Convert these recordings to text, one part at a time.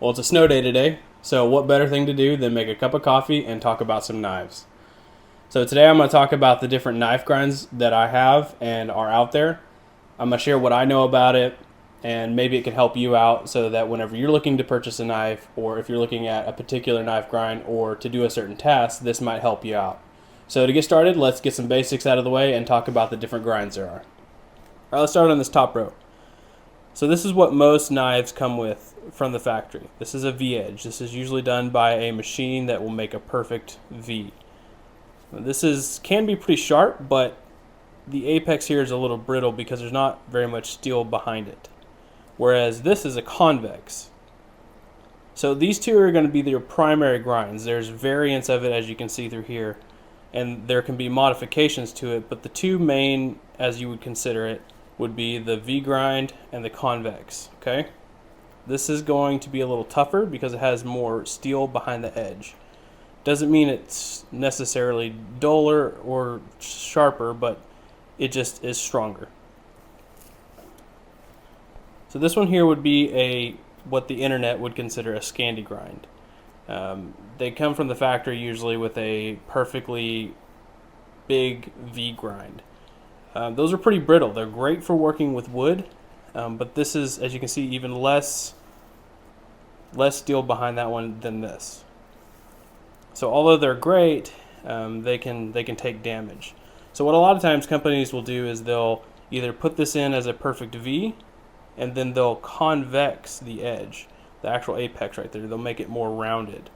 Well, it's a snow day today, so what better thing to do than make a cup of coffee and talk about some knives. So today I'm going to talk about the different knife grinds that I have and are out there. I'm going to share what I know about it, and maybe it can help you out so that whenever you're looking to purchase a knife, or if you're looking at a particular knife grind or to do a certain task, this might help you out. So to get started, let's get some basics out of the way and talk about the different grinds there are. All right, let's start on this top row. So this is what most knives come with from the factory. This is a V-edge. This is usually done by a machine that will make a perfect V. This can be pretty sharp, but the apex here is a little brittle because there's not very much steel behind it. Whereas this is a convex. So these two are going to be their primary grinds. There's variants of it, as you can see through here, and there can be modifications to it, but the two main, as you would consider it, would be the V grind and the convex. Okay, this is going to be a little tougher because it has more steel behind the edge. Doesn't mean it's necessarily duller or sharper, but it just is stronger. So this one here would be what the internet would consider a scandi grind. They come from the factory usually with a perfectly big V grind. Those are pretty brittle. They're great for working with wood, but this is, as you can see, even less steel behind that one than this. So although they're great, they can take damage. So what a lot of times companies will do is they'll either put this in as a perfect V, and then they'll convex the edge, the actual apex right there. They'll make it more rounded.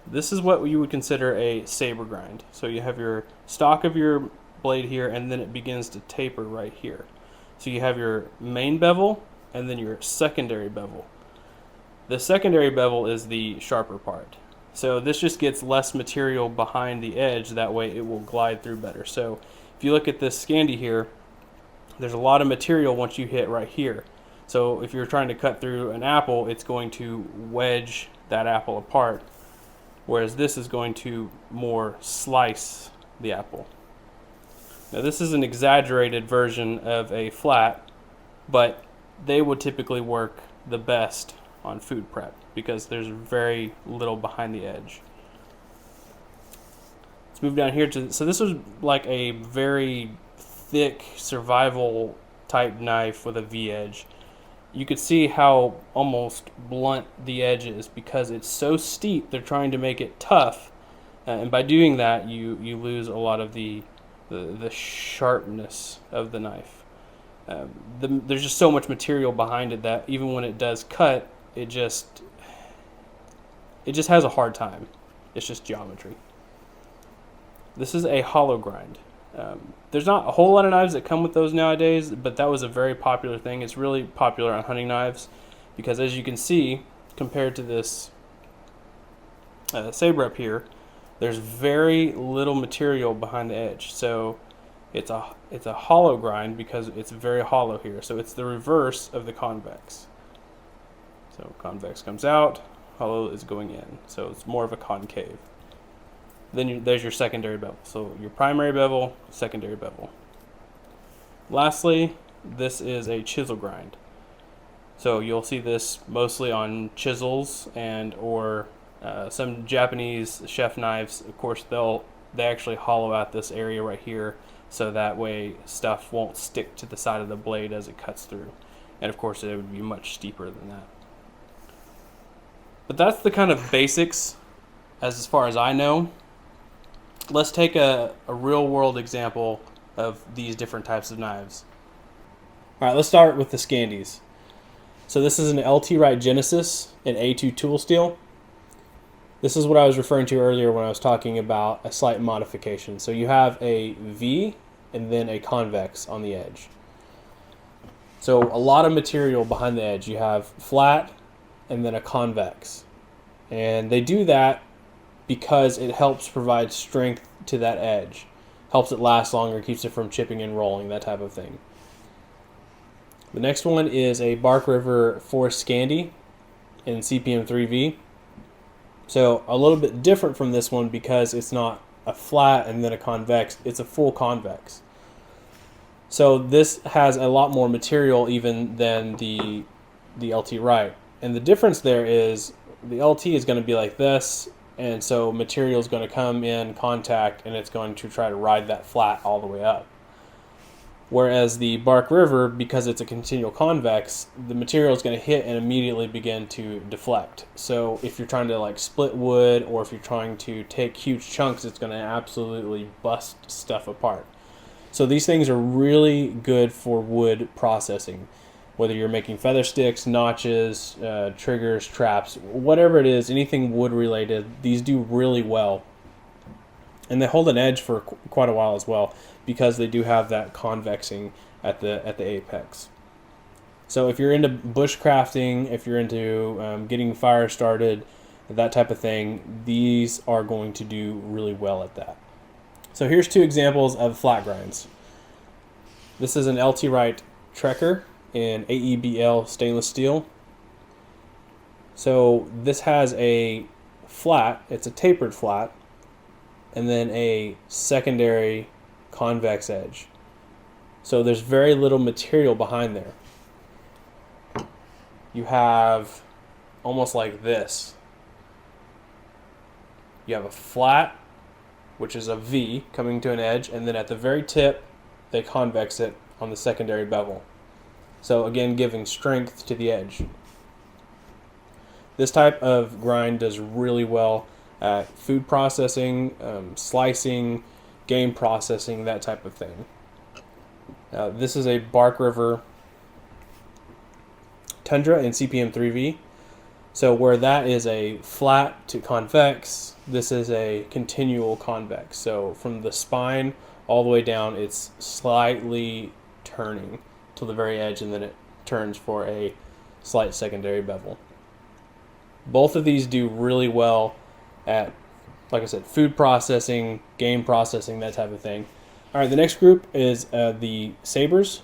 This is what you would consider a saber grind. So you have your stock of your blade here, and then it begins to taper right here. So you have your main bevel and then your secondary bevel. The secondary bevel is the sharper part. So this just gets less material behind the edge, that way it will glide through better. So if you look at this scandi here, there's a lot of material once you hit right here. So if you're trying to cut through an apple, it's going to wedge that apple apart, whereas this is going to more slice the apple. Now this is an exaggerated version of a flat, but they would typically work the best on food prep because there's very little behind the edge. Let's move down here so this was like a very thick survival type knife with a V edge. You could see how almost blunt the edge is because it's so steep. They're trying to make it tough, and by doing that you lose a lot of the sharpness of the knife. There's just so much material behind it that even when it does cut, it just has a hard time. It's just geometry. This is a hollow grind. There's not a whole lot of knives that come with those nowadays, but that was a very popular thing. It's really popular on hunting knives because, as you can see, compared to this saber up here, there's very little material behind the edge. So it's a hollow grind because it's very hollow here. So it's the reverse of the convex. So convex comes out, hollow is going in. So it's more of a concave. Then there's your secondary bevel. So your primary bevel, secondary bevel. Lastly, this is a chisel grind. So you'll see this mostly on chisels or some Japanese chef knives. Of course, they actually hollow out this area right here, so that way stuff won't stick to the side of the blade as it cuts through. And of course, it would be much steeper than that. But that's the kind of basics as far as I know. Let's take a real world example of these different types of knives. All right, let's start with the scandis. So this is an LT Wright Genesis in A2 tool steel. This is what I was referring to earlier when I was talking about a slight modification. So you have a V and then a convex on the edge. So a lot of material behind the edge. You have flat and then a convex. And they do that because it helps provide strength to that edge. Helps it last longer, keeps it from chipping and rolling, that type of thing. The next one is a Bark River Forest Scandi in CPM 3V. So a little bit different from this one because it's not a flat and then a convex, it's a full convex. So this has a lot more material even than the the LT right. And the difference there is the LT is going to be like this, and so material is going to come in contact and it's going to try to ride that flat all the way up. Whereas the Bark River, because it's a continual convex, the material is going to hit and immediately begin to deflect. So if you're trying to like split wood, or if you're trying to take huge chunks, it's going to absolutely bust stuff apart. So these things are really good for wood processing. Whether you're making feather sticks, notches, triggers, traps, whatever it is, anything wood related, these do really well. And they hold an edge for quite a while as well, because they do have that convexing at the apex. So if you're into bushcrafting, if you're into getting fire started, that type of thing, these are going to do really well at that. So here's two examples of flat grinds. This is an LT Wright Trekker in AEBL stainless steel. So this has a flat, it's a tapered flat, and then a secondary convex edge. So there's very little material behind there. You have almost like this. You have a flat, which is a V coming to an edge, and then at the very tip they convex it on the secondary bevel. So again, giving strength to the edge. This type of grind does really well at food processing, slicing, game processing, that type of thing. This is a Bark River Tundra in CPM 3V. So where that is a flat to convex, this is a continual convex. So from the spine all the way down, it's slightly turning to the very edge, and then it turns for a slight secondary bevel. Both of these do really well at, like I said, food processing, game processing, that type of thing. All right, the next group is the sabers.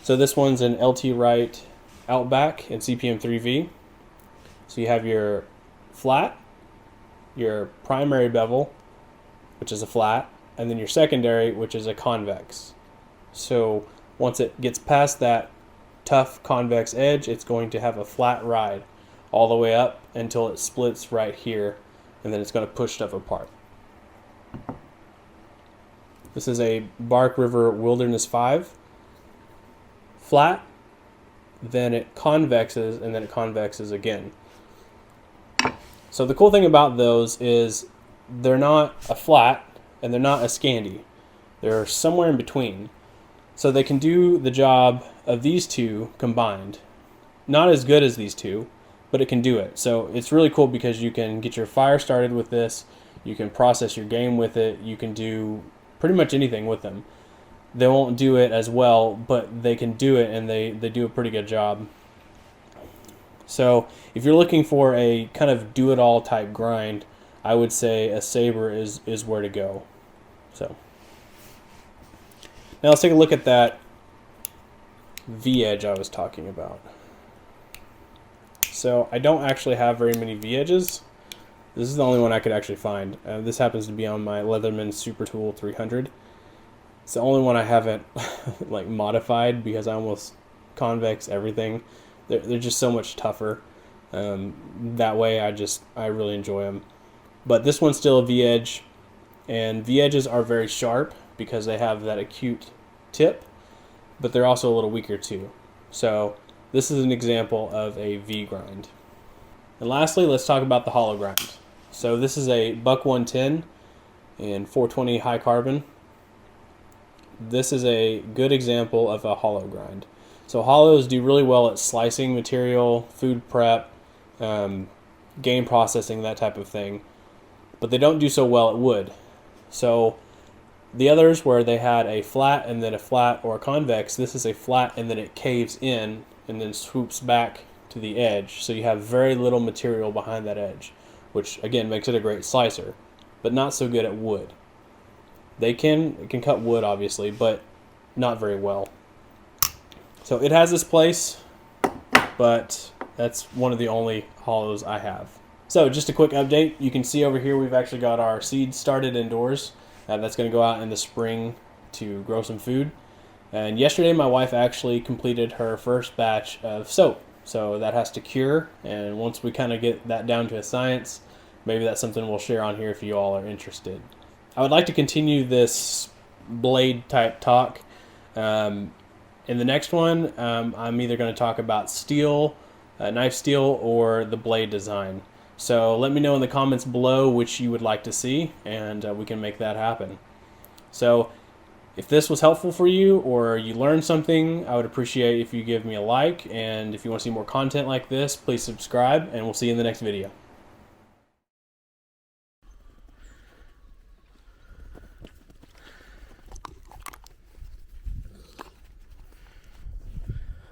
So this one's an LT Wright Outback in CPM 3V. So you have your flat, your primary bevel, which is a flat, and then your secondary, which is a convex. So once it gets past that tough convex edge, it's going to have a flat ride all the way up until it splits right here, and then it's going to push stuff apart. This is a Bark River Wilderness 5. Flat, then it convexes, and then it convexes again. So the cool thing about those is they're not a flat and they're not a scandi. They're somewhere in between. So they can do the job of these two combined. Not as good as these two, but it can do it. So it's really cool because you can get your fire started with this, you can process your game with it, you can do pretty much anything with them. They won't do it as well, but they can do it, and they do a pretty good job. So if you're looking for a kind of do-it-all type grind, I would say a saber is where to go. So now let's take a look at that V-edge I was talking about. So I don't actually have very many V-edges. This is the only one I could actually find. This happens to be on my Leatherman Super Tool 300. It's the only one I haven't like modified because I almost convex everything. They're just so much tougher. That way I really enjoy them. But this one's still a V-edge, and V-edges are very sharp because they have that acute tip, but they're also a little weaker too. So this is an example of a V grind. And lastly, let's talk about the hollow grind. So this is a Buck 110 in 420 high carbon. This is a good example of a hollow grind. So hollows do really well at slicing material, food prep, game processing, that type of thing, but they don't do so well at wood. So the others where they had a flat and then a flat or a convex, this is a flat and then it caves in and then swoops back to the edge. So you have very little material behind that edge, which again makes it a great slicer, but not so good at wood. It can cut wood obviously, but not very well. So it has this place, but that's one of the only hollows I have. So just a quick update. You can see over here we've actually got our seeds started indoors. That's going to go out in the spring to grow some food. And yesterday my wife actually completed her first batch of soap. So that has to cure, and once we kind of get that down to a science, maybe that's something we'll share on here if you all are interested. I would like to continue this blade type talk. In the next one, I'm either going to talk about steel, knife steel, or the blade design. So let me know in the comments below which you would like to see, and we can make that happen. So if this was helpful for you or you learned something, I would appreciate if you give me a like, and if you want to see more content like this, please subscribe, and we'll see you in the next video.